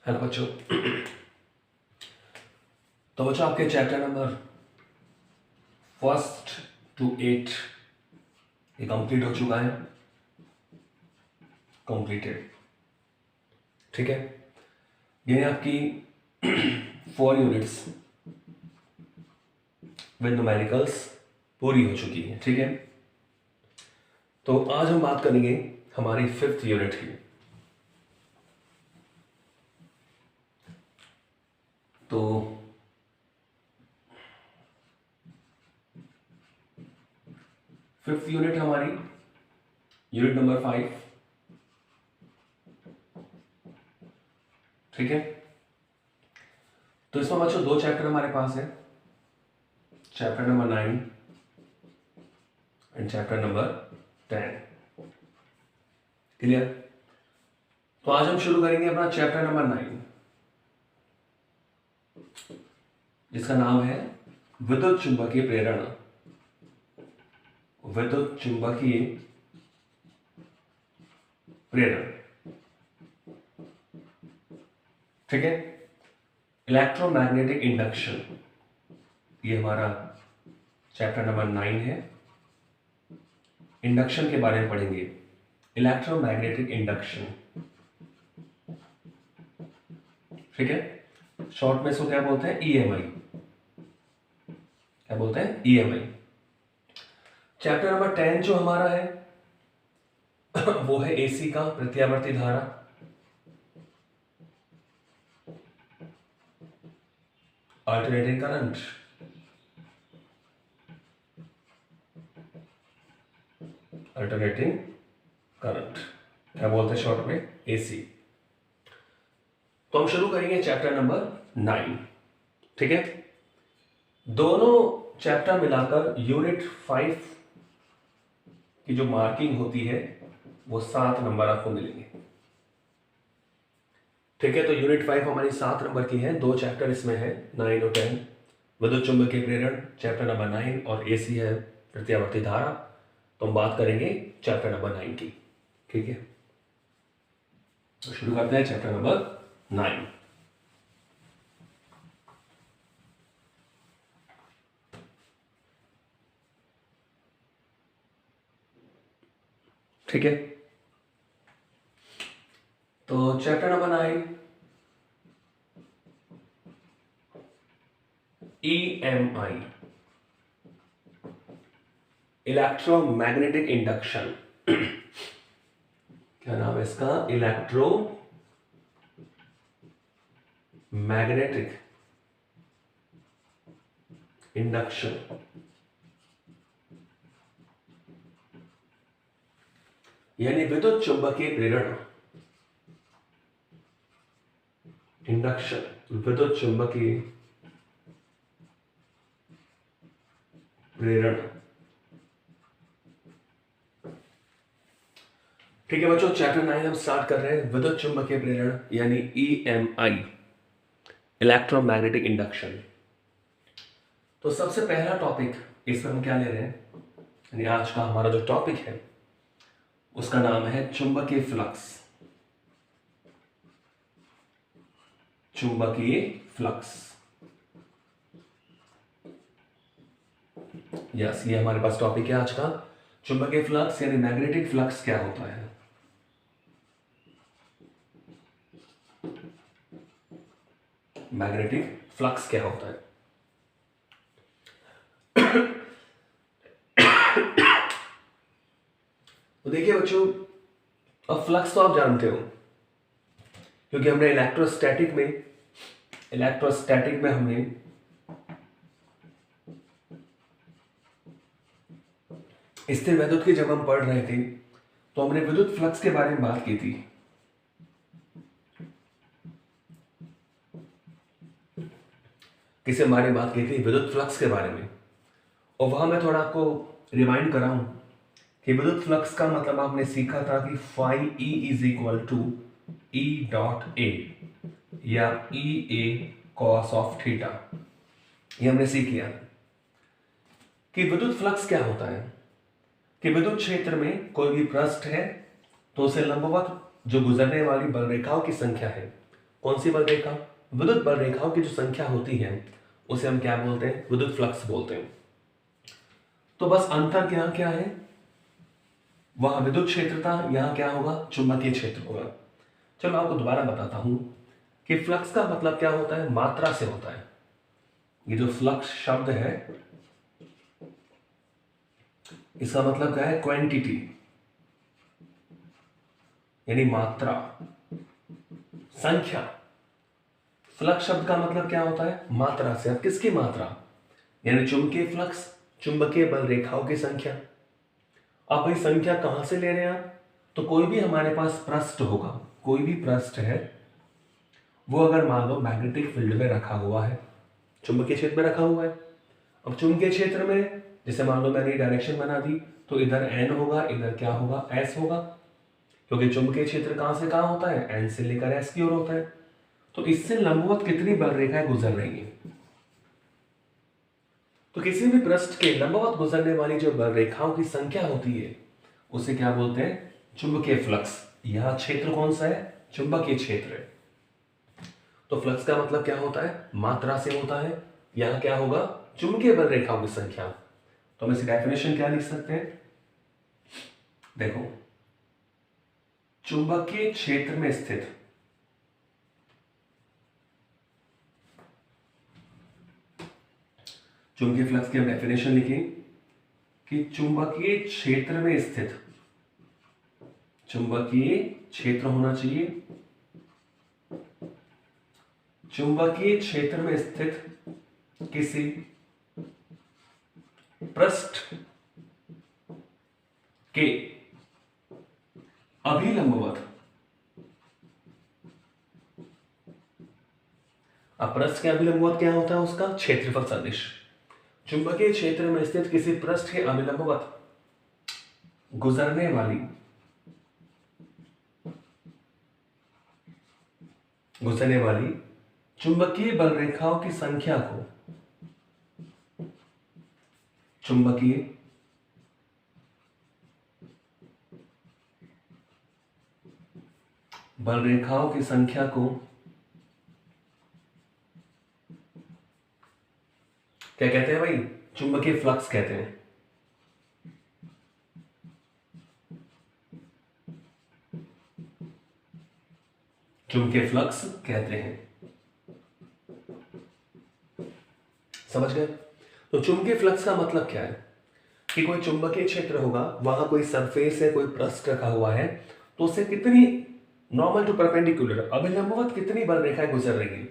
Hello बच्चों। तो बच्चों आपके चैप्टर नंबर 1 to 8 ये कंप्लीट हो चुका है, कंप्लीटेड। ठीक है, ये आपकी 4 यूनिट्स विद न्यूमेरिकल्स पूरी हो चुकी है। ठीक है, तो आज हम बात करेंगे हमारी 5th यूनिट की। तो फिफ्थ यूनिट हमारी यूनिट नंबर 5। ठीक है, तो इसमें बच्चों 2 चैप्टर हमारे पास है, chapter number 9 and chapter number 10। Clear? तो आज हम शुरू करेंगे अपना चैप्टर नंबर 9, जिसका नाम है विद्युत चुंबकीय प्रेरण। विद्युत चुंबकीय प्रेरण। ठीक है, इलेक्ट्रोमैग्नेटिक इंडक्शन, ये हमारा चैप्टर नंबर 9 है। इंडक्शन के बारे में पढ़ेंगे, इलेक्ट्रोमैग्नेटिक इंडक्शन। ठीक है, शॉर्ट में इसको क्या बोलते हैं? ईएमआई। क्या बोलते हैं? ईएमआई। चैप्टर नंबर 10 जो हमारा है वो है एसी का, प्रत्यावर्ती धारा। Alternating current. अल्टरनेटिंग करंट क्या बोलते हैं शॉर्ट में? एसी। तो हम शुरू करेंगे चैप्टर नंबर 9। ठीक है, दोनों चैप्टर मिलाकर यूनिट 5 की जो मार्किंग होती है वो 7 नंबर आपको मिलेंगे। ठीक है, तो यूनिट 5 हमारी 7 नंबर की है। 2 चैप्टर इसमें है, 9 और 10। विद्युत चुंबकीय प्रेरण चैप्टर नंबर 9 और एसी है प्रत्यावर्ती धारा। तो हम बात करेंगे चैप्टर नंबर 9 की। ठीक है, तो शुरू करते हैं चैप्टर नंबर 9। ठीक है, तो chapter number 9 EMI, electromagnetic induction. क्या नाम है इसका? Electro magnetic induction. यानी विद्युत चुंबकीय प्रेरण। इंडक्शन, विद्युत चुंबकीय प्रेरण। ठीक है बच्चों, चैप्टर 9 हम स्टार्ट कर रहे हैं, विद्युत चुंबकीय प्रेरण यानी ईएमआई, इलेक्ट्रोमैग्नेटिक इंडक्शन। तो सबसे पहला टॉपिक इसमें हम क्या ले रहे हैं, यानी आज का हमारा जो टॉपिक है उसका नाम है चुंबकीय फ्लक्स। चुंबकीय फ्लक्स, यस, ये हमारे पास टॉपिक है आज का। चुंबकीय फ्लक्स यानी मैग्नेटिक फ्लक्स क्या होता है। मैग्नेटिक फ्लक्स क्या होता है? तो देखिए बच्चों, अब फ्लक्स तो आप जानते हो, क्योंकि हमने इलेक्ट्रोस्टैटिक में हमने स्थिर वैद्युत की जब हम पढ़ रहे थे तो हमने विद्युत फ्लक्स के बारे में बात की थी। किसके बारे में बात की थी? विद्युत फ्लक्स के बारे में। और वहां मैं थोड़ा आपको रिमाइंड कराऊं कि विद्युत फ्लक्स का मतलब आपने सीखा था कि phi E is equal to E dot A या E A cos of theta. ये हमने सीख लिया कि विद्युत फ्लक्स क्या होता है, कि विद्युत क्षेत्र में कोई भी पृष्ठ है तो उसे लंबवत जो गुजरने वाली बल रेखाओं की संख्या है कौन सी बल रेखा? विद्युत बल रेखाओं की जो संख्या होती है उसे हम क्या बोलते हैं? विद्युत फ्लक्स बोलते हैं। तो बस अंतर क्या क्या है? वहां विद्युत क्षेत्र था, यहां क्या होगा? चुंबकीय क्षेत्र होगा। चलो आपको दोबारा बताता हूं कि फ्लक्स का मतलब क्या होता है? मात्रा से होता है। ये जो फ्लक्स शब्द है इसका मतलब क्या है? क्वांटिटी, यानी मात्रा, संख्या। फ्लक्स शब्द का मतलब क्या होता है? मात्रा से। अब किसकी मात्रा? यानी चुंबकीय फ्लक्स, चुंबकीय बल रेखाओं की संख्या। अब भाई संख्या कहां से ले रहे हैं आप? तो कोई भी हमारे पास पृष्ठ होगा, कोई भी पृष्ठ है, वो अगर मान लो मैग्नेटिक फील्ड में रखा हुआ है, चुंबकीय क्षेत्र में रखा हुआ है। अब चुंबकीय क्षेत्र में जैसे मान लो मैंने डायरेक्शन बना दी, तो इधर एन होगा, इधर क्या होगा? एस होगा, क्योंकि चुंबकीय क्षेत्र कहां से कहां होता है? एन से लेकर एस की ओर होता है। तो इससे लंबवत कितनी बल रेखाएं गुजर रही हैं? तो किसी भी पृष्ठ के लंबवत गुजरने वाली जो बल रेखाओं की संख्या होती है उसे क्या बोलते हैं? चुंबकीय फ्लक्स। यह क्षेत्र कौन सा है? चुंबकीय क्षेत्र है। तो फ्लक्स का मतलब क्या होता है? मात्रा से होता है। यहां क्या होगा? चुंबकीय बल रेखाओं की संख्या। तो हम इसकी डेफिनेशन क्या लिख सकते हैं? देखो, चुंबकीय क्षेत्र में स्थित चुंबकीय फ्लक्स की हम डेफिनेशन लिखें कि चुंबकीय क्षेत्र में स्थित, चुंबकीय क्षेत्र होना चाहिए, चुंबकीय क्षेत्र में स्थित किसी पृष्ठ के अभिलंबवत, अब पृष्ठ के अभिलंबवत क्या होता है? उसका क्षेत्रफल सदिश। चुंबकीय क्षेत्र में स्थित किसी पृष्ठ के अभिलंबवत गुजरने वाली चुंबकीय बल रेखाओं की संख्या को चुंबकीय बल रेखाओं की संख्या को क्या कहते हैं भाई? चुंबकीय फ्लक्स कहते हैं। चुंबकीय फ्लक्स कहते हैं। समझ गए? तो चुंबकीय फ्लक्स का मतलब क्या है कि कोई चुंबकीय क्षेत्र होगा, वहां कोई सरफेस है, कोई पृष्ठ रखा हुआ है, तो उससे कितनी नॉर्मल टू परपेंडिकुलर, अभिलंबवत कितनी बल रेखाएं गुजर रही हैं,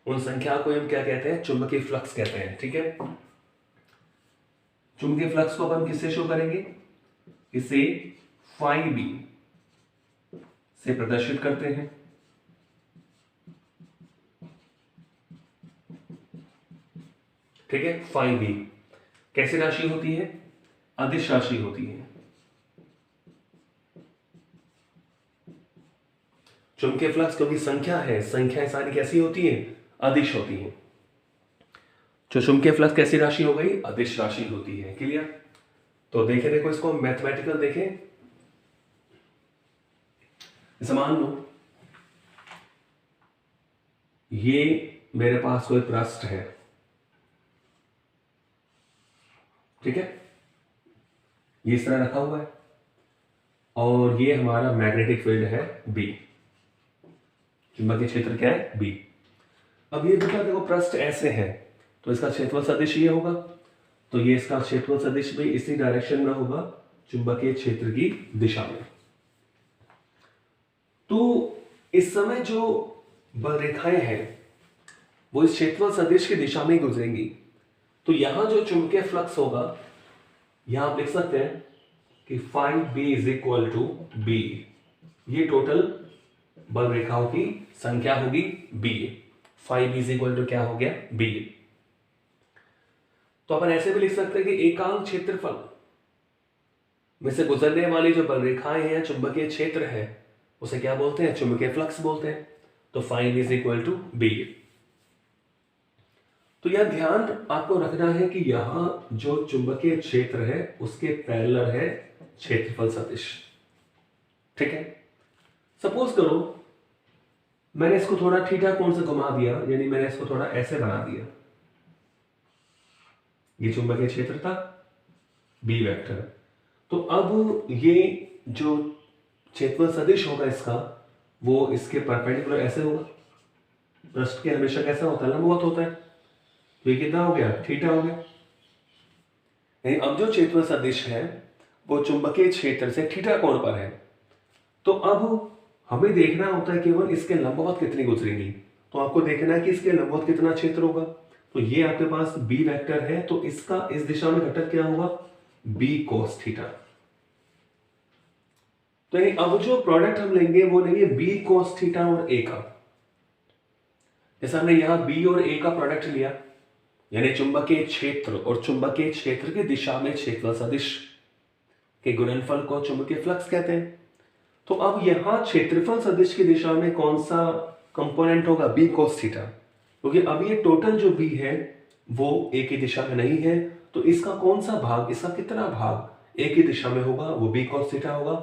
उन संख्या को हम क्या कहते हैं? चुंबकीय फ्लक्स कहते हैं। ठीक है, चुंबकीय फ्लक्स को अपन किससे शो करेंगे? इसे फाई बी से प्रदर्शित करते हैं। ठीक है, फाई बी कैसी राशि होती है? अदिश राशि होती है। चुंबकीय फ्लक्स क्योंकि संख्या है, संख्याएं सारी कैसी होती है? अदिश होती है। जो चुंबकीय फ्लक्स कैसी राशि हो गई? अदिश राशि होती है। क्लियर? तो देखो इसको मैथमेटिकल देखें। जैसे मान लो ये मेरे पास कोई पृष्ठ है, ठीक है, ये इस तरह रखा हुआ है, और ये हमारा मैग्नेटिक फील्ड है बी, चुंबकीय क्षेत्र क्या है? बी। अब ये देखो पृष्ठ ऐसे है, तो इसका क्षेत्रफल सदिश ये होगा, तो ये इसका क्षेत्रफल सदिश भी इसी डायरेक्शन में होगा, चुंबकीय क्षेत्र की दिशा में। तो इस समय जो बल रेखाएं हैं वो इस क्षेत्रफल सदिश की दिशा में गुजरेंगी। तो यहां जो चुंबकीय फ्लक्स होगा, यहां आप लिख सकते हैं कि phi B is equal to B, ये टोटल बल रेखाओं की संख्या होगी B. Phi B is equal to क्या हो गया? बी। तो अपन ऐसे भी लिख सकते हैं कि एकांक क्षेत्रफल में से गुजरने वाली जो बल रेखाएं हैं, चुंबकीय क्षेत्र है, उसे क्या बोलते हैं? चुंबकीय फ्लक्स बोलते हैं। तो phi B is equal to B. तो यह ध्यान आपको रखना है कि यहां जो चुंबकीय क्षेत्र है उसके पैरेलल है क्षेत्रफल सदिश। ठीक है, सपोज करो मैंने इसको थोड़ा थीटा कोण से घुमा दिया, यानी मैंने इसको थोड़ा ऐसे बना दिया। ये चुंबकीय क्षेत्र था, बी वेक्टर। तो अब ये जो क्षेत्रफल सदिश होगा इसका, वो इसके परपेंडिकुलर ऐसे होगा। पृष्ठ के हमेशा कैसा होता है, लंबवत होता है। तो ये कितना हो गया, थीटा हो गया। यानी अब जो क्षेत्रफल सदिश है वो चुंबकीय क्षेत्र से थीटा कोण पर है। तो अब हमें देखना होता है केवल इसके लंबवत कितनी गुजरेंगी। तो आपको देखना है कि इसके लंबवत कितना क्षेत्र होगा। तो ये आपके पास बी वेक्टर है, तो इसका इस दिशा में घटक क्या होगा, बी कोस थीटा। तो यानी अब जो प्रोडक्ट हम लेंगे वो लेंगे बी कोस थीटा और ए का। जैसे हमने यहां बी और ए का प्रोडक्ट लिया, यानी चुंबकीय क्षेत्र और चुंबकीय क्षेत्र की दिशा में क्षेत्रफल सदिश के गुणनफल को चुंबकीय फ्लक्स कहते हैं। तो अब यहां क्षेत्रफल सदिश की दिशा में कौन सा कंपोनेंट होगा, बी कोस थीटा। क्योंकि अब ये टोटल जो बी है वो ए की दिशा में नहीं है, तो इसका कौन सा भाग, इसका कितना भाग ए की दिशा में होगा, वो बी कोस थीटा होगा।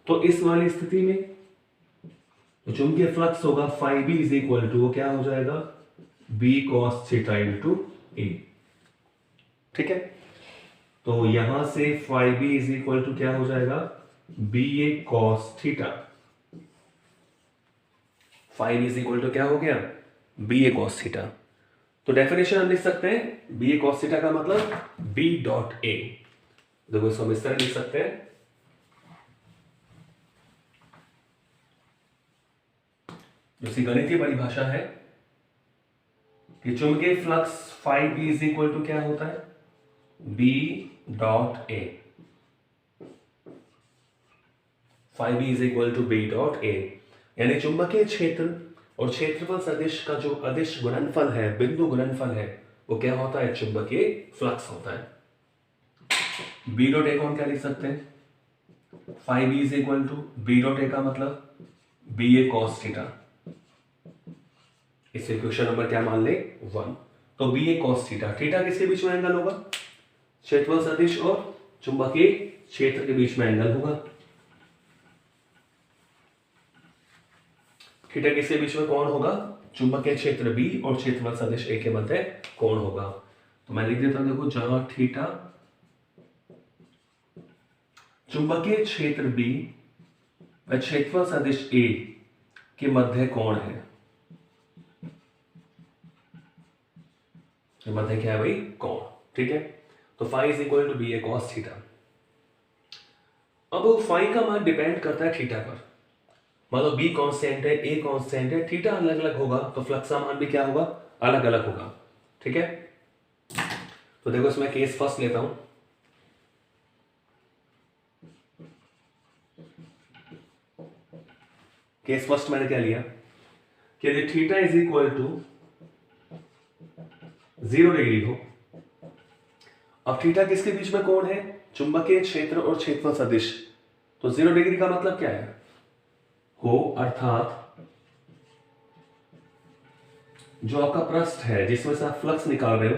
तो इस वाली स्थिति में चुंबकीय फ्लक्स होगा phi B is equal to, वो क्या हो जाएगा, B cos theta into A. ठीक है, तो यहां से phi B is equal to क्या हो जाएगा, B A cos theta. Phi B is equal to क्या हो गया, बी ए कॉस थीटा। तो डेफिनेशन हम लिख सकते हैं बी ए कॉस थीटा का मतलब बी डॉट ए। देखो इसको हम इस तरह लिख सकते हैं, जिसकी गणितीय परिभाषा है कि चुंबकीय flux phi B is equal to क्या होता है, B dot A. Phi B is equal to B dot A, यानी चुंबकीय क्षेत्र और क्षेत्रफल सदिश का जो अदिश गुणनफल है, बिंदु गुणनफल है, वो क्या होता है, चुंबकीय फ्लक्स होता है। बी डॉट ए को हम क्या लिख सकते हैं, phi B is equal to B dot A का मतलब बी ए कॉस थीटा। इस इक्वेशन नंबर क्या मान ले, 1। तो B A cos theta, theta किसके बीच में एंगल होगा, क्षेत्रफल सदिश और चुंबकीय क्षेत्र के बीच में एंगल होगा। थीटा किसके बीच में कोण होगा, चुंबकीय क्षेत्र बी और क्षेत्रफल सदिश ए के मध्य कोण होगा। तो मैं लिख देता हूं, देखो जहां थीटा चुंबकीय क्षेत्र बी व क्षेत्रफल सदिश ए के मध्य कोण है, मध्य क्या है भाई, कोण। ठीक है, तो phi is equal to B A cos theta. अब फाई का मान डिपेंड करता है थीटा पर। मतलब बी कांस्टेंट है, ए कांस्टेंट है, थीटा अलग अलग होगा तो फ्लक्स का मान भी क्या होगा, अलग अलग होगा। ठीक है, तो देखो इसमें केस फर्स्ट लेता हूं। केस फर्स्ट मैंने क्या लिया कि यदि theta is equal to 0 degree हो। अब थीटा किसके बीच में कोण है, चुंबकीय क्षेत्र और क्षेत्रफल सदिश। तो 0 डिग्री का मतलब क्या है, हो अर्थात जो आपका पृष्ठ है जिसमें से आप फ्लक्स निकाल रहे हो,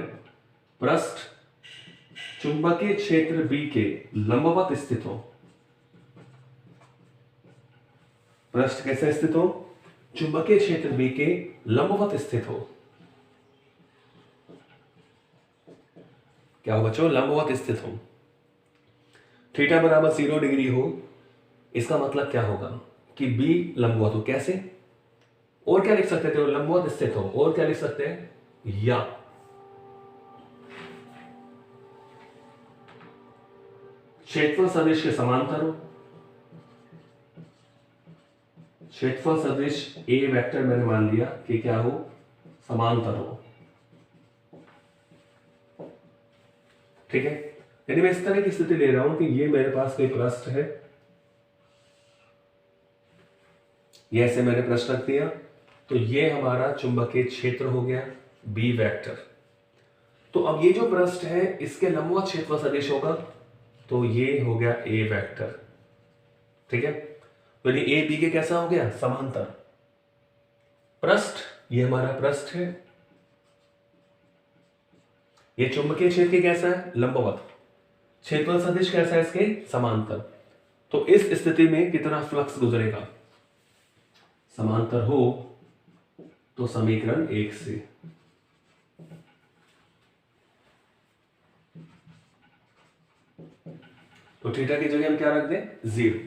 पृष्ठ चुंबकीय क्षेत्र बी के लंबवत स्थित हो। पृष्ठ कैसे स्थित हो, चुंबकीय क्षेत्र बी के लंबवत स्थित हो। क्या हो बच्चों, लंबवत स्थित हो। थीटा बराबर 0 डिग्री हो, इसका मतलब क्या होगा कि बी लंबवत हो। कैसे, और क्या लिख सकते थे, लंबवत स्थित हो, और क्या लिख सकते हैं, या क्षेत्रफल सदिश के समांतर हो। क्षेत्रफल सदिश ए वेक्टर मैंने मान लिया कि क्या हो, समांतर हो। ठीक है, यानी मैं इस तरह की स्थिति ले रहा हूं कि ये मेरे पास कोई पृष्ठ है, ये ऐसे मैंने पृष्ठ रख दिया, तो ये हमारा चुंबकीय क्षेत्र हो गया बी वेक्टर। तो अब ये जो पृष्ठ है इसके लंबवत क्षेत्रफल सदिश होगा, तो ये हो गया ए वेक्टर। ठीक है, तो ये ए बी के कैसा हो गया, समांतर। पृष्ठ, ये हमारा पृष्ठ है, ये चुंबकीय क्षेत्र कैसा है, लंबवत। क्षेत्रफल सदिश कैसा है इसके, समांतर। तो इस स्थिति में कितना फ्लक्स गुजरेगा, समांतर हो तो समीकरण 1 से तो थीटा की जगह हम क्या रख दें, 0,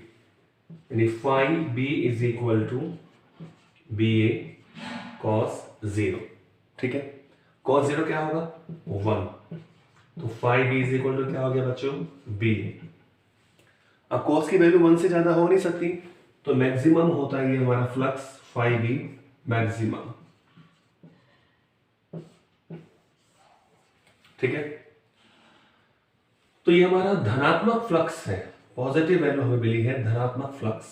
यानी phi B is equal to B A cos 0। ठीक है, कॉस 0 क्या होगा, 1, तो phi B is equal to क्या हो गया बच्चों, बी। अब कॉस की वैल्यू 1 से ज्यादा हो नहीं सकती, तो मैक्सिमम होता है ये हमारा फ्लक्स फाई बी मैक्सिमम। ठीक है, तो ये हमारा धनात्मक फ्लक्स है, पॉजिटिव वैल्यू हमें मिली है धनात्मक फ्लक्स।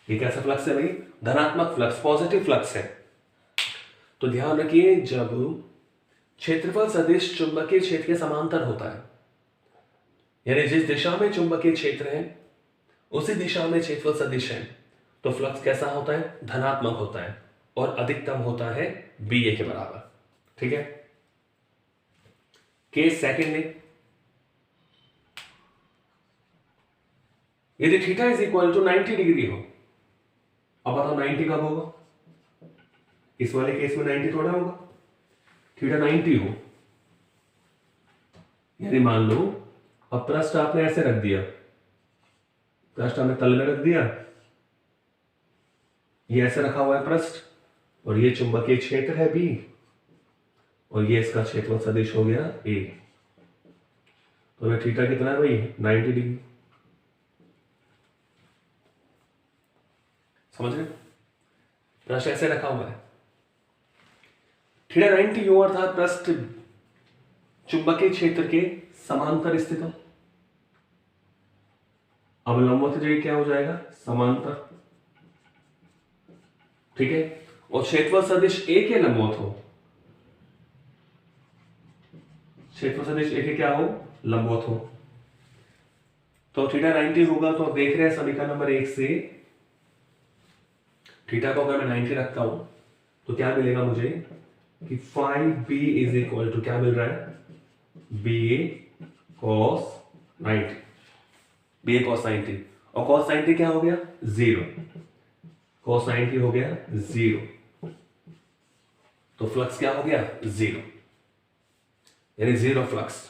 ये कैसा फ्लक्स है भाई, धनात्मक फ्लक्स, पॉजिटिव फ्लक्स है। तो ध्यान रखिए, जब क्षेत्रफल सदिश चुंबकीय क्षेत्र के समांतर होता है, यानी जिस दिशा में चुंबकीय क्षेत्र है उसी दिशा में क्षेत्रफल सदिश है, तो फ्लक्स कैसा होता है, धनात्मक होता है और अधिकतम होता है बी ए के बराबर। ठीक है, केस सेकंड में यदि theta is equal to 90 degree हो, अब बताओ 90 कब होगा, इस वाले केस में 90 थोड़ा होगा, थीटा 90 हो, यानी मान लो अब पृष्ठ आपने ऐसे रख दिया, पृष्ठ हमने तल में रख दिया, ये ऐसे रखा हुआ है पृष्ठ, और ये चुंबकीय क्षेत्र है बी, और ये इसका क्षेत्रफल सदिश हो गया ए, तो ये थीटा कितना है भाई, 90 डिग्री। समझ रहे, पृष्ठ ऐसे रखा हुआ है, थीटा 90 हो अर्थात पृष्ठ चुंबकीय क्षेत्र के समांतर स्थित हो। अब लंबवत जगह क्या हो जाएगा, समांतर। ठीक है, और क्षेत्रफल सदिश ए के लंबवत हो, क्षेत्रफल सदिश ए के क्या हो, लंबवत हो, तो थीटा 90 होगा। तो देख रहे हैं समीकरण नंबर 1 से थीटा को अगर मैं 90 रखता हूं तो क्या मिलेगा मुझे कि phi B is equal to क्या मिल रहा है, B A cos 90, B A cos 90, और कॉस 90 क्या हो गया, 0, कॉस 90 हो गया 0, तो फ्लक्स क्या हो गया, 0, यानी 0 फ्लक्स,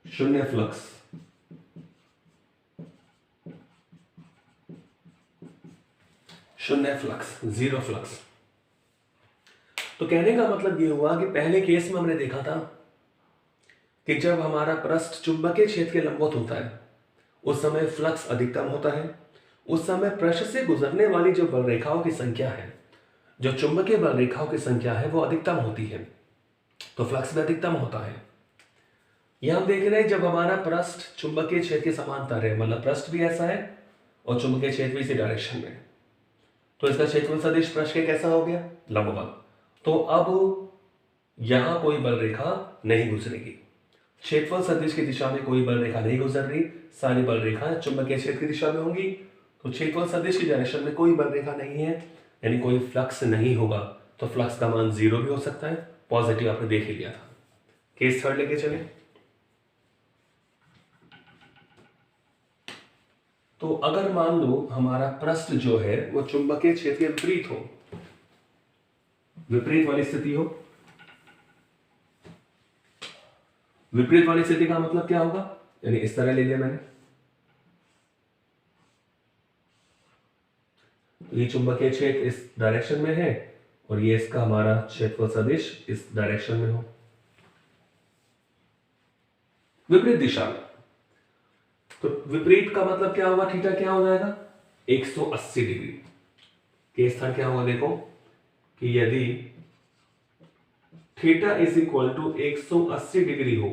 शून्य फ्लक्स। शून्य फ्लक्स, 0 फ्लक्स। तो कहने का मतलब यह हुआ कि पहले केस में हमने देखा था कि जब हमारा पृष्ठ चुंबकीय क्षेत्र के लंबवत होता है उस समय फ्लक्स अधिकतम होता है, उस समय पृष्ठ से गुजरने वाली जो बल रेखाओं की संख्या है, जो चुंबकीय बल रेखाओं की संख्या है वो अधिकतम होती है, तो फ्लक्स भी अधिकतम होता है। यह हम देख रहे हैं जब हमारा पृष्ठ चुंबकीय क्षेत्र के समांतर है, मतलब पृष्ठ भी ऐसा है और चुंबकीय क्षेत्र भी इसी डायरेक्शन में, तो इसका क्षेत्रफल सदिश पृष्ठ के कैसा हो गया, लंबवत। तो अब यहां कोई बल रेखा नहीं गुजरेगी, क्षेत्रफल सदिश की दिशा में कोई बल रेखा नहीं गुजर रही, सारी बल रेखाएं चुंबकीय क्षेत्र की दिशा में होंगी, तो क्षेत्रफल सदिश की डायरेक्शन में कोई बल रेखा नहीं है, यानी कोई फ्लक्स नहीं होगा, तो फ्लक्स का मान 0 भी हो सकता है, पॉजिटिव आपने देख ही लिया था। केस थर्ड लेके चले, तो अगर मान लो हमारा पृष्ठ जो है वो चुंबकीय क्षेत्र के विपरीत हो, विपरीत वाली स्थिति हो, विपरीत वाली स्थिति का मतलब क्या होगा, यानी इस तरह ले लिया मैंने, तो ये चुंबकीय क्षेत्र इस डायरेक्शन में है और ये इसका हमारा क्षेत्रफल सदिश इस डायरेक्शन में हो, विपरीत दिशा में, तो विपरीत का मतलब क्या होगा, थीटा क्या हो जाएगा, 180 डिग्री। केस थर्ड क्या होगा, देखो कि यदि theta is equal to 180 degree हो,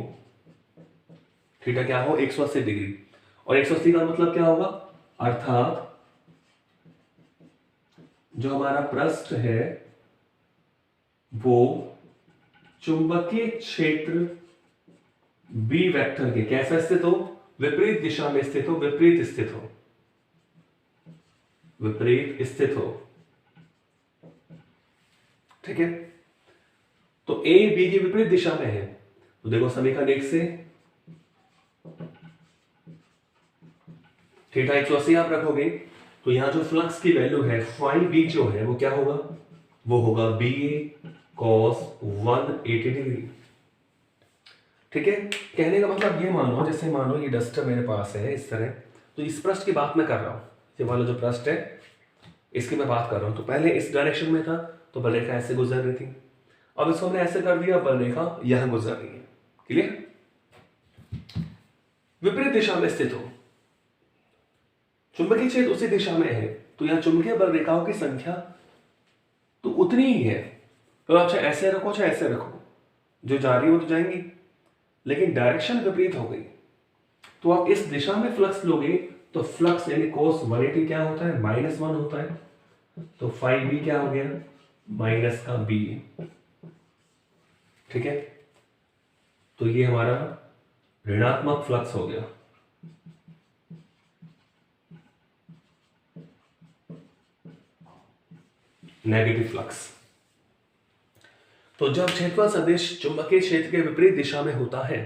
थीटा क्या हो, 180 डिग्री, और 180 का मतलब क्या होगा, अर्थात जो हमारा पृष्ठ है वो चुंबकीय क्षेत्र बी वेक्टर के कैसा स्थित हो, विपरीत दिशा में स्थित हो, विपरीत स्थित हो, विपरीत स्थित हो। ठीक है, तो ए बी की विपरीत दिशा में है, तो देखो समीकरण 1 से थीटा 180 आप रखोगे तो यहाँ जो फ्लक्स की वैल्यू है फाई बी जो है वो क्या होगा, वो होगा बी ए कॉस 180 डिग्री। ठीक है, कहने का मतलब ये मानो, जैसे मानो ये डस्टर मेरे पास है इस तरह, तो इस पृष्ठ की बात मैं कर रहा हूँ, ये वाला जो पृष्ठ है इसकी मैं बात कर रहा हूँ। तो पहले इस डायरेक्शन में था तो बल रेखा ऐसे गुजर रही थी, अब इसको हमने ऐसे कर दिया, बल रेखा यहां गुजर रही है। क्लियर? विपरीत दिशा में स्थित हो, चुंबकीय क्षेत्र उसी दिशा में है, तो यहां चुंबकीय बल रेखाओं की संख्या तो उतनी ही है, तो आप चाहे ऐसे रखो चाहे ऐसे रखो, जो जा रही है वो तो जाएंगी, लेकिन डायरेक्शन विपरीत हो गई तो आप इस दिशा में फ्लक्स लोगे तो फ्लक्स यानी कोस 180 क्या होता है, -1 होता है, तो फाई बी क्या हो गया, माइनस का बी। ठीक है, तो ये हमारा ऋणात्मक फ्लक्स हो गया। Negative flux. तो जब क्षेत्रफल सदिश चुंबकीय क्षेत्र के विपरीत दिशा में होता है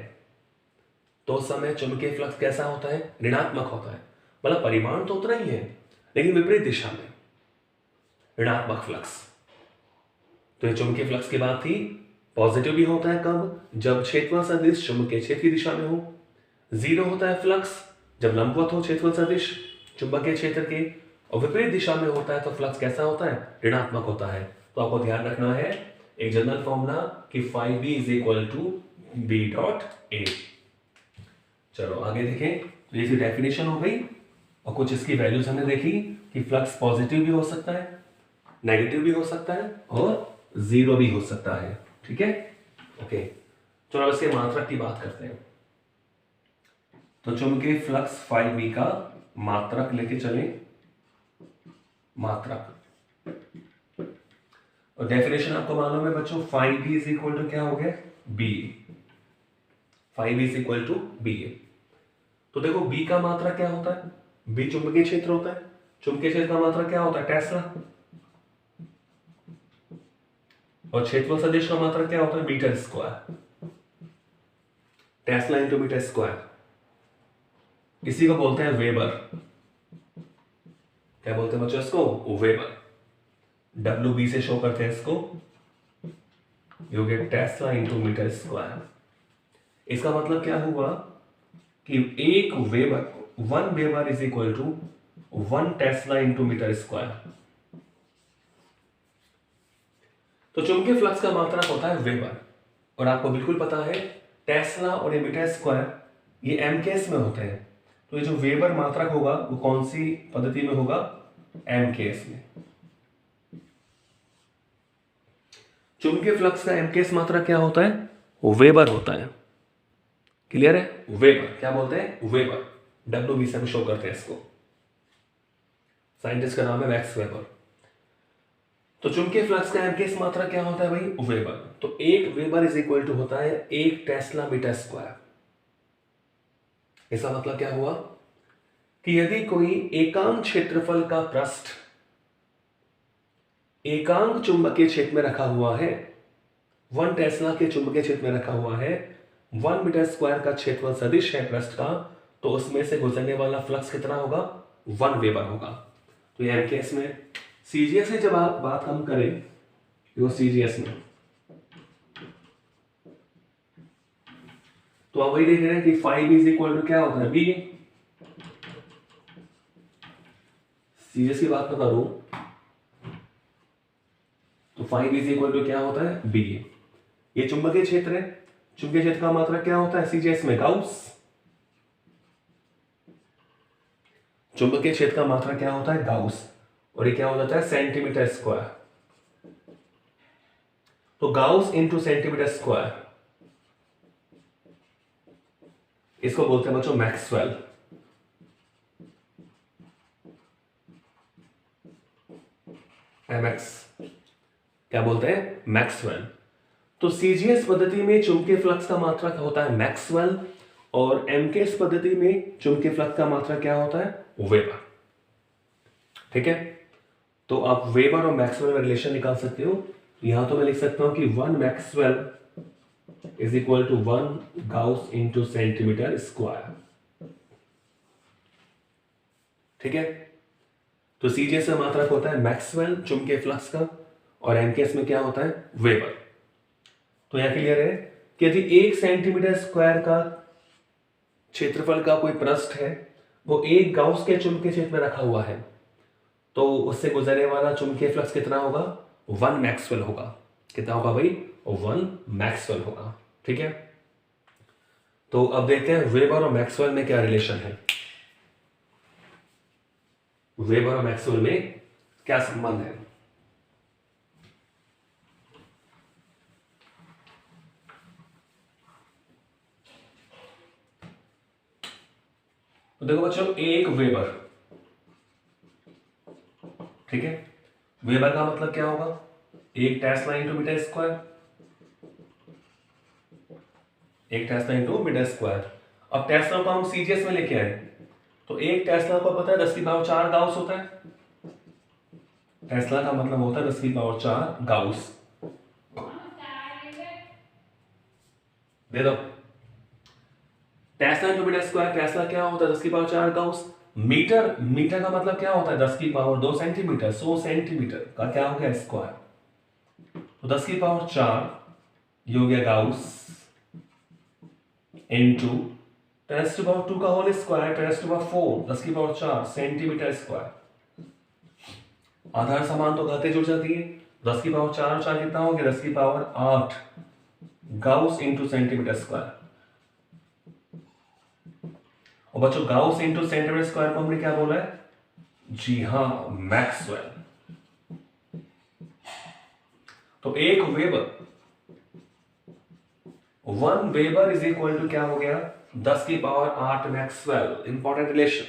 तो उस समय चुंबकीय फ्लक्स कैसा होता है, ऋणात्मक होता है, मतलब परिमाण तो उतना ही है लेकिन विपरीत दिशा में ऋणात्मक फ्लक्स। तो ये चुंबकीय फ्लक्स की बात थी। पॉजिटिव भी होता है कब, जब क्षेत्रफल सदिश चुंबकीय क्षेत्र की दिशा में हो। 0 होता है फ्लक्स जब लंबवत हो क्षेत्रफल सदिश चुंबकीय क्षेत्र के, और विपरीत दिशा में होता है तो फ्लक्स कैसा होता है, ऋणात्मक होता है। तो आपको ध्यान रखना है एक जनरल फॉर्मूला कि phi B is equal to B dot A. चलो आगे देखें, तो ये डेफिनेशन हो गई और कुछ इसकी वैल्यूज हमने देखी कि फ्लक्स पॉजिटिव भी हो सकता है, नेगेटिव भी हो सकता है और 0 भी हो सकता है। ठीक है, ओके। चलो अब इसके मात्रक की बात करते हैं। तो चुंबकीय फ्लक्स फाई बी का मात्रक लेके चले, मात्रक, और डेफिनेशन आपको मालूम है बच्चों, phi B is equal to क्या हो गया, B. Phi B is equal to B. तो देखो बी का मात्रक क्या होता है, बी चुंबकीय क्षेत्र होता है, चुंबकीय क्षेत्र का मात्रक क्या होता है, टेस्ला, और क्षेत्रफल सदिश का मात्रक क्या होता है, metre square, tesla into metre square. इसी को बोलते हैं वेबर। क्या बोलते हैं बच्चों इसको, वेबर। WB से शो करते हैं इसको, you get tesla into metre square. इसका मतलब क्या हुआ कि एक weber, 1 weber is equal to 1 tesla into metre square. तो चुंबकीय फ्लक्स का मात्रक होता है वेबर, और आपको बिल्कुल पता है टेस्ला और ये मीटर स्क्वायर ये एमकेएस में होते हैं। तो ये जो वेबर मात्रक होगा वो कौन सी पद्धति में होगा, एमकेएस में। चुंबकीय फ्लक्स का एमकेएस मात्रक क्या होता है, वेबर होता है। क्लियर है, वेबर क्या बोलते हैं, वेबर। WB से हम शो करते हैं इसको, साइंटिस्ट का नाम है मैक्स वेबर। तो चुंबकीय फ्लक्स का एमकेएस मात्रक क्या होता है भाई, वेबर। तो 1 वेबर इज इक्वल टू होता है 1 टेस्ला मीटर स्क्वायर। इसका मतलब क्या हुआ कि यदि कोई एकांक क्षेत्रफल का पृष्ठ एकांक चुंबकीय क्षेत्र में रखा हुआ है, 1 टेस्ला के चुंबकीय क्षेत्र में रखा हुआ है, 1 मीटर स्क्वायर का क्षेत्रफल सदिश है पृष्ठ का, तो उसमें से गुजरने वाला फ्लक्स कितना होगा, 1 वेबर होगा। तो ये एमकेएस में। सीजीएस में जब आप बात हम करें, वो सीजीएस में तो आप वही देख रहे हैं कि phi B is equal to क्या होता है, बी। सीजीएस की बात मैं करूं तो phi B is equal to क्या होता है, बी। ये चुंबकीय क्षेत्र है, चुंबकीय क्षेत्र का मात्रक क्या होता है सीजीएस में, गाउस। चुंबकीय क्षेत्र का मात्रक क्या होता है, गाउस, और ये क्या हो जाता है, सेंटीमीटर स्क्वायर। तो गाउस इंटू सेंटीमीटर स्क्वायर, इसको बोलते हैं बच्चों मैक्सवेल। एमएक्स क्या बोलते हैं, मैक्सवेल। तो सीजीएस पद्धति में चुंबकीय फ्लक्स का मात्रक होता है मैक्सवेल, और एमकेएस पद्धति में चुंबकीय फ्लक्स का मात्रक क्या होता है, वेबर। ठीक है, तो आप वेबर और मैक्सवेल में रिलेशन निकाल सकते हो। यहां तो मैं लिख सकता हूं कि 1 maxwell is equal to 1 gauss into centimetre square. ठीक है। तो सीजीएस में मात्रक होता है मैक्सवेल चुंबकीय फ्लक्स का, और एमकेएस में क्या होता है, वेबर। तो यहां क्लियर है कि यदि 1 सेंटीमीटर स्क्वायर का क्षेत्रफल का कोई पृष्ठ है, वो 1 गाउस के चुंबकीय क्षेत्र में रखा हुआ है, तो उससे गुजरने वाला चुंबकीय फ्लक्स कितना होगा, 1 मैक्सवेल होगा। कितना होगा भाई, 1 मैक्सवेल होगा। ठीक है। तो अब देखते हैं वेबर और मैक्सवेल में क्या रिलेशन है। वेबर और मैक्सवेल में क्या संबंध है। तो देखो बच्चों, एक वेबर, ठीक है, वेबर का मतलब क्या होगा, 1 tesla × metre square, 1 tesla × metre square. अब टेस्ला को हम सीजीएस में लेके आए, तो 1 टेस्ला को पता है 10⁴ गाउस होता है। टेस्ला का मतलब होता है 10⁴ गाउस। दे दो, टेस्ला × मीटर स्क्वायर, टेस्ला क्या होता है 10⁴ गाउस। मीटर, मीटर का मतलब क्या होता है 10⁻² सेंटीमीटर, 100 सेंटीमीटर का क्या हो गया स्क्वायर। तो 10⁴ ये हो गया गाउस इनटू 10⁻² का होल स्क्वायर 10⁴ 10⁴ सेंटीमीटर स्क्वायर। आधार समान तो घाते जुड़ जाती है। 10⁻⁴ 4 कितना हो गया 10⁸ गाउस इनटू सेंटीमीटर स्क्वायर। और बच्चों गाउस इनटू सेंटीमीटर स्क्वायर को हमने क्या बोला है, जी हां, मैक्सवेल। तो एक weber, 1 weber is equal to क्या हो गया 10⁸ maxwell. Important relation,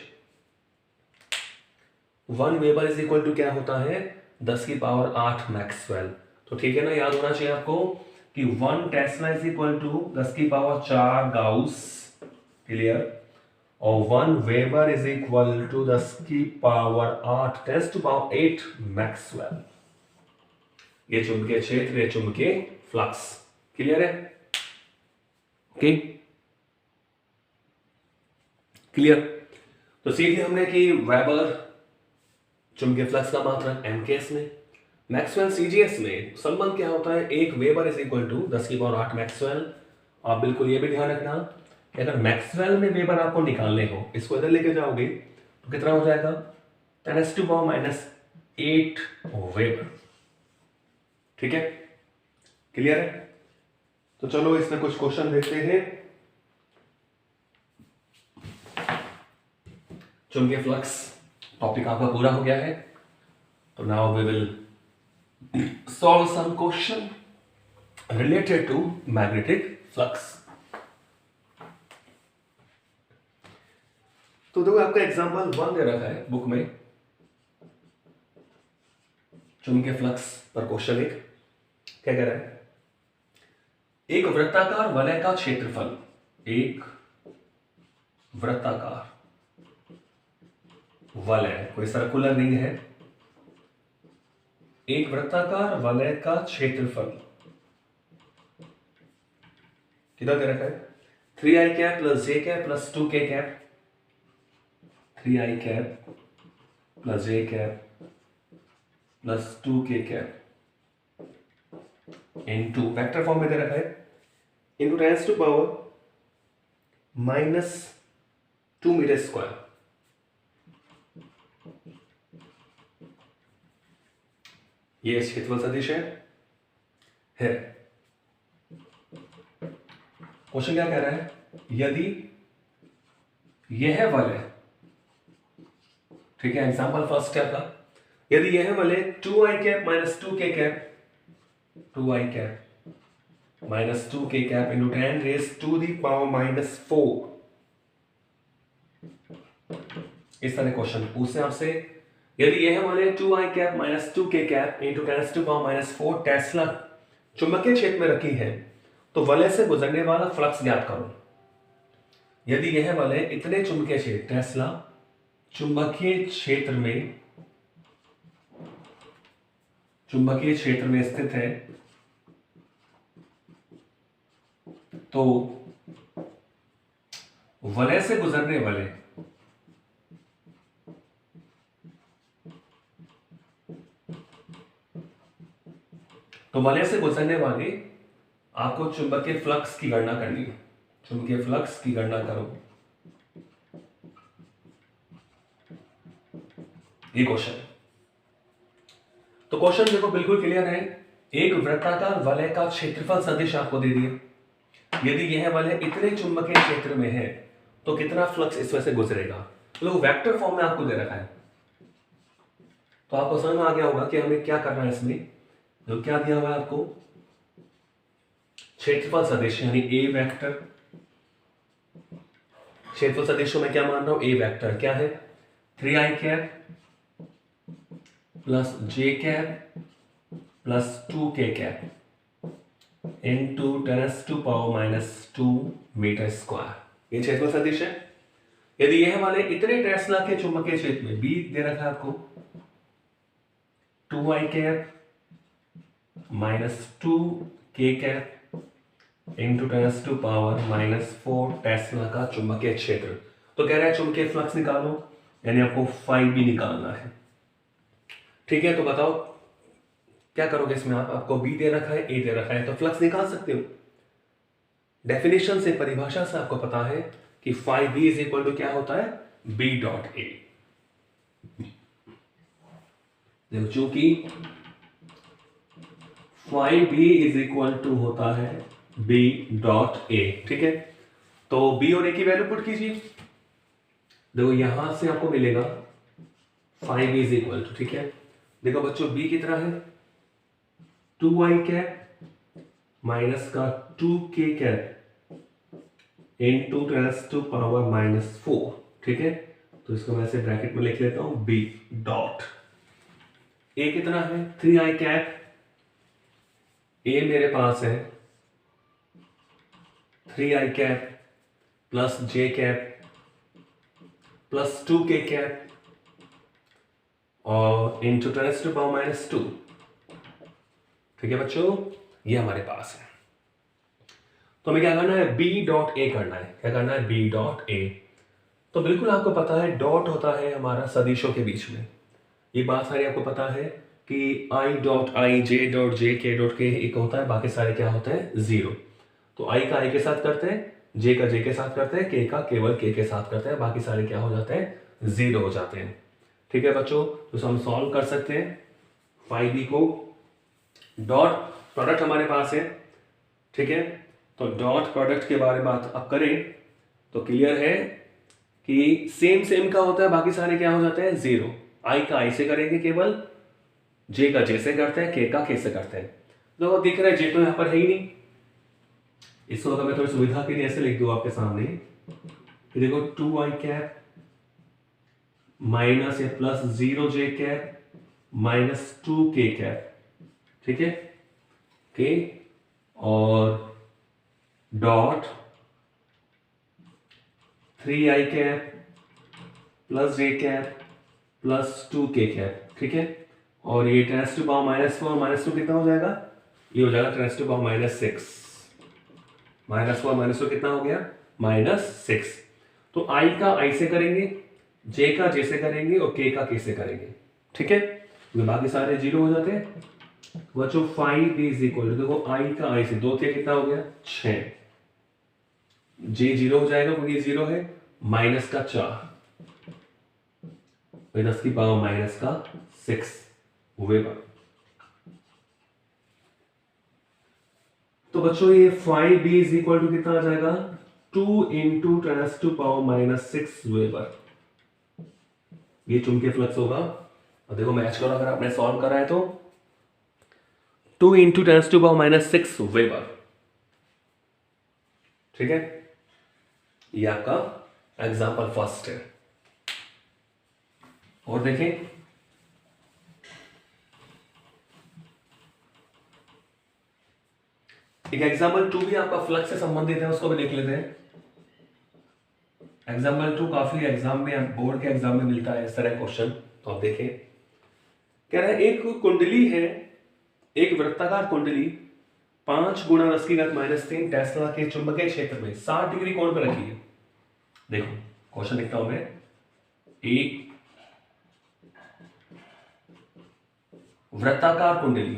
1 weber is equal to क्या होता है 10⁸ मैक्सवेल। तो ठीक है ना, याद होना चाहिए आपको कि 1 tesla is equal to 10⁴ gauss, clear, और 1 weber is equal to 10⁸ maxwell. ये चुंबकीय क्षेत्र, ये चुंबकीय फ्लक्स, क्लियर है, ओके, क्लियर। तो सीख लिया हमने कि वेबर चुंबकीय फ्लक्स का मात्रक एमकेएस में, मैक्सवेल सीजीएस में संबंध क्या होता है, 1 weber is equal to 10⁸ maxwell. आप बिल्कुल ये भी ध्यान रखना कि अगर मैक्सवेल में वेबर आपको निकालने हो, इसको इधर लेके जाओगे तो कितना हो जाएगा 10⁻⁸ वेबर। ठीक है, क्लियर है। तो चलो इसमें कुछ क्वेश्चन देखते हैं। चुंबकीय फ्लक्स टॉपिक आपका पूरा हो गया है। तो now we will solve some question related to magnetic flux। तो देखो आपका एग्जांपल 1 दे रखा है बुक में, चुंबकीय फ्लक्स पर क्वेश्चन एक क्या कह रहा है, एक वृत्ताकार वलय का क्षेत्रफल, एक वृत्ताकार वलय, कोई सर्कुलर रिंग है, एक वृत्ताकार वलय का क्षेत्रफल कितना दे रखा है 3i cap plus j cap plus 2k cap, 3i cap plus j cap plus 2k cap into vector form में दे रखा है इनटू 10⁻⁻² मीटर स्क्वायर। ये क्षेत्रफल सदिश है। क्वेश्चन क्या कह रहा है, यदि यह वलय, ठीक है, एग्जांपल फर्स्ट क्या था, यदि यह वलय 2i cap minus 2k cap, 2i cap minus 2k cap into 10⁻⁻⁴, इस तरह क्वेश्चन पूछते हैं आपसे, यदि यह वलय 2i cap minus 2k cap into 10⁻⁴ Tesla चुंबकीय क्षेत्र में रखी है, तो वलय से गुजरने वाला फ्लक्स ज्ञात करो। यदि यह वलय इतने चुंबकीय क्षेत्र टेस्ला चुंबकीय क्षेत्र में स्थित है, तो वलय से गुजरने वाले तो वलय से गुजरने वाले आपको चुंबकीय फ्लक्स की गणना करनी है। चुंबकीय फ्लक्स की गणना करो, ये क्वेश्चन है। तो क्वेश्चन देखो बिल्कुल क्लियर है। एक वृत्ताकार वलय का क्षेत्रफल सदिश आपको दे दिया। यदि यह वलय इतने चुंबकीय क्षेत्र में है तो कितना फ्लक्स इसमें से गुजरेगा। तो वेक्टर फॉर्म में आपको दे रखा है, तो आपको समझ में आ गया होगा कि हमें क्या करना है। इसमें जो क्या दिया हुआ है आपको, क्षेत्रफल सदिश यानी ए वेक्टर। क्षेत्रफल सदिशों में क्या मान रहा हूं, ए वेक्टर क्या है, 3i cap plus J cap plus 2k cap into 10⁻⁻² metre square. ये क्षेत्रफल सदिश है। यदि यह वाले इतने टेस्ला के चुंबकीय क्षेत्र में बी दे रखा है आपको 2i cap minus 2k cap into 10⁻⁻4 Tesla का चुंबकीय क्षेत्र। तो कह रहा है चुंबकीय फ्लक्स निकालो, यानी आपको फाई बी निकालना है। ठीक है, तो बताओ क्या करोगे इसमें। आपको बी दे रखा है, ए दे रखा है, तो फ्लक्स निकाल सकते हो। डेफिनेशन से, परिभाषा से आपको पता है कि phi B is equal to क्या होता है, बी डॉट ए। देखो चूंकि phi B is equal to होता है बी डॉट ए, ठीक है। तो बी और ए की वैल्यू पुट कीजिए। देखो यहां से आपको मिलेगा phi B is equal to, ठीक है। देखो बच्चों बी कितना है, 2i कैप माइनस का 2k कैप इंटू 10⁻⁻4, ठीक है। तो इसको मैं ऐसे ब्रैकेट में लिख लेता हूं बी डॉट ए कितना है, 3i कैप। ए मेरे पास है 3i cap plus J cap plus 2k cap और इंटू 10⁻⁻², ठीक है बच्चों, ये हमारे पास है। तो हमें क्या करना है, बी डॉट ए करना है। क्या करना है, बी डॉट ए। तो बिल्कुल आपको पता है डॉट होता है हमारा सदिशों के बीच में। ये बात सारी आपको पता है कि I dot I, J dot J, के डॉट के एक होता है, बाकी सारे क्या होते हैं, जीरो। तो आई का आई के साथ करते हैं, जे का जे के साथ करते हैं, के का केवल के साथ करते हैं, बाकी सारे क्या हो जाते हैं, जीरो हो जाते हैं। ठीक है बच्चों, तो हम सॉल्व कर सकते हैं फाई बी को। डॉट प्रोडक्ट हमारे पास है, ठीक है। तो डॉट प्रोडक्ट के बारे में बात अब करें तो क्लियर है कि सेम का होता है, बाकी सारे क्या हो जाते हैं, जीरो। आई का आई से करेंगे केवल, जे का जे से करते हैं, के का के से करते हैं। तो दिख रहा है जे तो यहां पर है ही नहीं। इसको अगर मैं थोड़ी सुविधा के लिए ऐसे लिख दूं आपके सामने, देखो 2i कैप माइनस या plus 0j cap minus 2k cap, ठीक है, के और dot 3i cap plus j cap plus 2k cap, ठीक है। और ये 10⁻⁻4 -2 कितना हो जाएगा, ये हो जाएगा 10⁻⁻6। -4 -2 कितना हो गया, -6। तो i का i से करेंगे, j का j से करेंगे और k का k से करेंगे, ठीक है। तो बाकी सारे जीरो हो जाते हैं। बच्चों phi B is equal to, देखो i का i से 2 थे, कितना हो गया 6, j जीरो हो जाएगा क्योंकि जीरो है, माइनस का 4, 10⁻⁻6 वेबर। तो बच्चों ये phi B is equal to कितना आ जाएगा, 2 इंटू 10⁻⁻6 वेबर। ये चुंबकीय फ्लक्स होगा। और देखो मैच करो, अगर आपने सॉल्व करा है तो 2 इंटू 10⁻⁻6 वेबर, ठीक है। ये आपका एग्जाम्पल फर्स्ट है। और देखें एक एग्जाम्पल 2 भी आपका फ्लक्स से संबंधित है, उसको भी देख लेते हैं। एग्जाम्पल 2 काफी एग्जाम में, बोर्ड के एग्जाम में मिलता है इस तरह क्वेश्चन। तो आप देखें, कह रहा है एक कुंडली है, एक वृत्ताकार कुंडली 5 × 10⁻³ टेस्ला के चुंबकीय क्षेत्र में 60 डिग्री कोण पर रखी है। देखो क्वेश्चन लिखता हूं मैं, एक वृत्ताकार कुंडली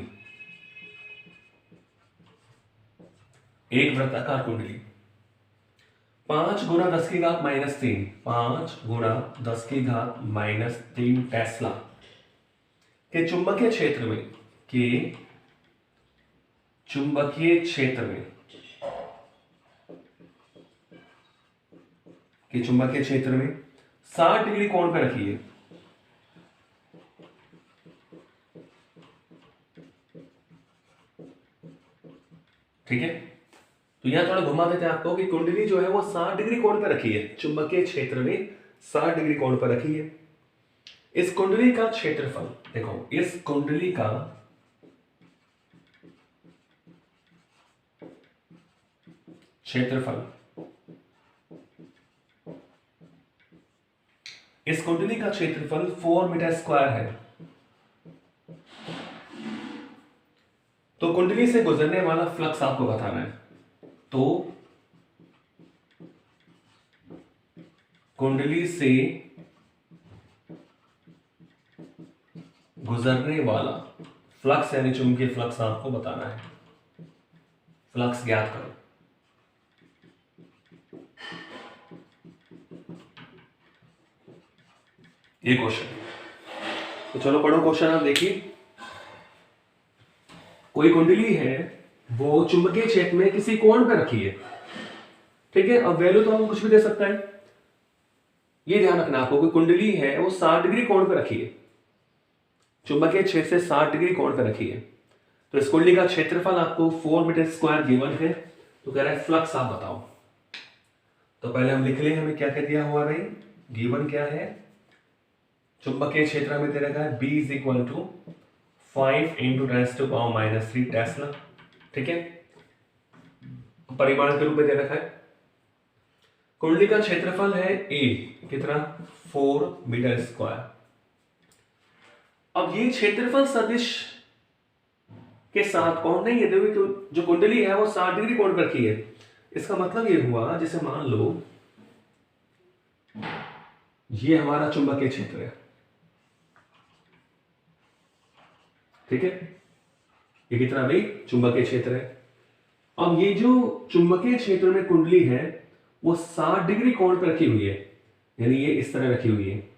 एक वृत्ताकार कुंडली 5 गुना 10 की घात -3, 5 गुना 10 की घात -3 टेस्ला के चुंबकीय क्षेत्र में चुंबकीय क्षेत्र में 60 डिग्री कोण पे रखी है। ठीक है, तो यहां थोड़ा घुमा देते हैं आपको कि कुंडली जो है वो 60 डिग्री कोण पे रखी है, चुंबकीय क्षेत्र में 60 डिग्री कोण पर रखी है। इस कुंडली का क्षेत्रफल देखो, इस कुंडली का क्षेत्रफल, इस कुंडली का क्षेत्रफल 4 मीटर स्क्वायर है। तो कुंडली से गुजरने वाला फ्लक्स आपको बताना है। तो कुंडली से गुजरने वाला फ्लक्स यानी चुंबकीय फ्लक्स आपको बताना है। फ्लक्स ज्ञात करो। ये क्वेश्चन, तो चलो पढ़ो क्वेश्चन। आप देखिए, कोई कुंडली है वो चुंबकीय क्षेत्र में किसी कोण पे रखी है। ठीक है, अब वैल्यू तो हम कुछ भी दे सकता है। ये ध्यान रखना आपको कि कुंडली है वो 60 डिग्री कोण पे रखी है, चुंबकीय क्षेत्र से 60 डिग्री कोण पे रखी है। तो इस कुंडली का क्षेत्रफल आपको 4 मीटर स्क्वायर गिवन है। तो कह रहा है फ्लक्स आप बताओ। तो पहले हम लिख लें, हमें क्या क्या दिया हुआ भाई, गिवन क्या है, चुंबकीय क्षेत्र में दे रखा है B is equal to 5 into 10⁻³ tesla. ठीक है, परिमाण के रूप में दे रखा है। कुंडली का क्षेत्रफल है A, कितना, 4 मीटर स्क्वायर। अब ये क्षेत्रफल सदिश के साथ कौन नहीं है, देखो जो कुंडली है वो 60 डिग्री कोण पर रखी है। इसका मतलब ये हुआ, जैसे मान लो ये हमारा चुंबकीय क्षेत्र है। ठीक है, ये कितना भाई, चुंबकीय क्षेत्र है। अब ये जो चुंबकीय क्षेत्र में कुंडली है वो 60 डिग्री कोण पर रखी हुई है, यानी ये इस तरह रखी हुई है।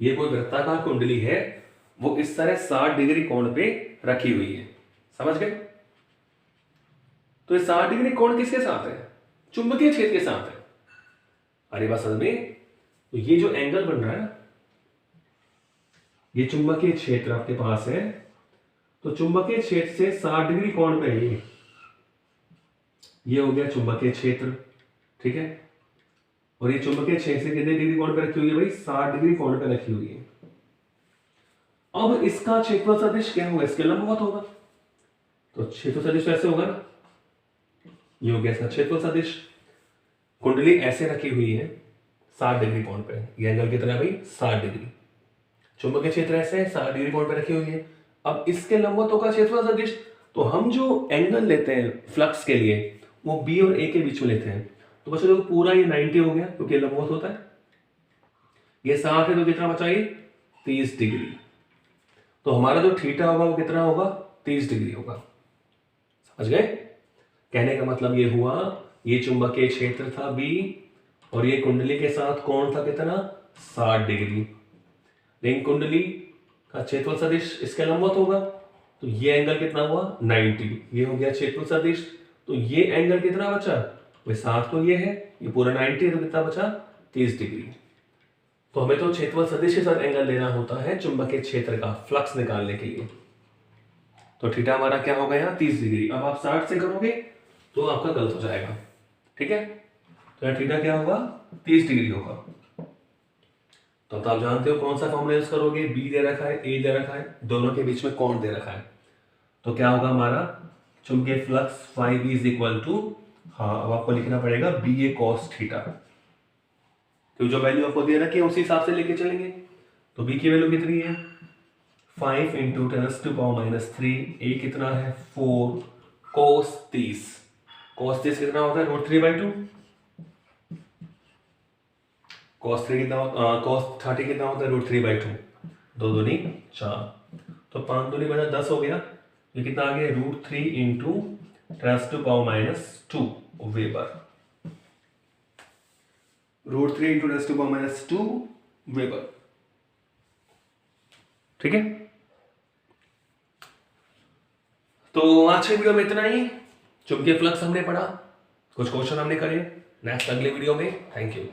ये कोई वृत्ताकार कुंडली है, वो इस तरह 60 डिग्री कोण पे रखी हुई है। समझ गए? तो ये 60 डिग्री कोण किसके साथ है, चुंबकीय क्षेत्र के साथ है। अरे बात समझ में? तो ये जो एंगल बन रहा है, ये चुंबकीय क्षेत्र आपके पास है, तो चुंबकीय क्षेत्र से 60 डिग्री कोण पे है। ये हो गया चुंबकीय क्षेत्र। ठीक है, और ये चुंबकीय क्षेत्र से कितने डिग्री कोण पे रखी हुई है भाई, 60 डिग्री कोण पे रखी हुई है। अब इसका क्षेत्रफल सदिश क्या होगा, इसके लंबवत होगा। तो क्षेत्रफल सदिश ऐसे होगा ना, ये हो गया इसका क्षेत्रफल सदिश। कुंडली ऐसे रखी हुई है 60 डिग्री कोण पे, ये एंगल कितना है भाई, 60 डिग्री। चुंबकीय क्षेत्र ऐसे 60 डिग्री कोण पे रखी हुई है। अब इसके लंबवत होगा क्षेत्रफल सदिश। तो हम जो एंगल लेते हैं फ्लक्स के लिए वो B और A के बीच में लेते हैं। तो बच्चों देखो पूरा ये 90 हो गया क्योंकि लंबवत होता है। ये 60 है तो कितना बचा ये, 30 डिग्री। तो हमारा जो थीटा होगा वो कितना होगा, 30 डिग्री होगा। समझ गए? कहने का मतलब ये हुआ, ये चुंबकीय क्षेत्र था B और ये कुंडली के साथ कोण था कितना, 60 डिग्री। लेकिन कुंडली का क्षेत्रफल सदिश इसके लंबवत होगा, तो ये एंगल कितना हुआ, 90। ये हो गया क्षेत्रफल सदिश। तो ये एंगल कितना बचा, वही 60 तो ये है, ये पूरा 90 है, तो कितना बचा, 30 डिग्री। तो हमें तो क्षेत्रफल सदिश के साथ एंगल लेना होता है चुंबकीय क्षेत्र का फ्लक्स निकालने के लिए। तो थीटा हमारा क्या हो गया, 30 डिग्री। अब आप 60 से करोगे तो आपका गलत हो जाएगा। ठीक है, तो यहाँ थीटा क्या होगा, 30 डिग्री होगा। तो आप जानते हो कौन सा फॉर्मूला यूज करोगे, B दे रखा है, A दे रखा है, दोनों के बीच में कोण दे रखा है। तो क्या होगा हमारा चुंबकीय flux phi B is equal to, हाँ अब आपको लिखना पड़ेगा BA cos थीटा, क्योंकि जो वैल्यू आपको दे रखी है उसी हिसाब से लेके चलेंगे। तो B की वैल्यू कितनी है, 5 इंटू 10⁻³ A कितना है, 4 cos 30। cos 30 कितना होता है, √3/2। cos 30 कितना होता है, √3/2। 2 दूनी 4। तो 5 दूनी बचा 10 हो गया। ये कितना आ गया, √3 इंटू 10⁻², वेबर। √3 into 10⁻², weber. ठीक है, तो आज के वीडियो में इतना ही। चुंबकीय फ्लक्स हमने पढ़ा, कुछ क्वेश्चन हमने करे। नेक्स्ट अगले वीडियो में। Thank you.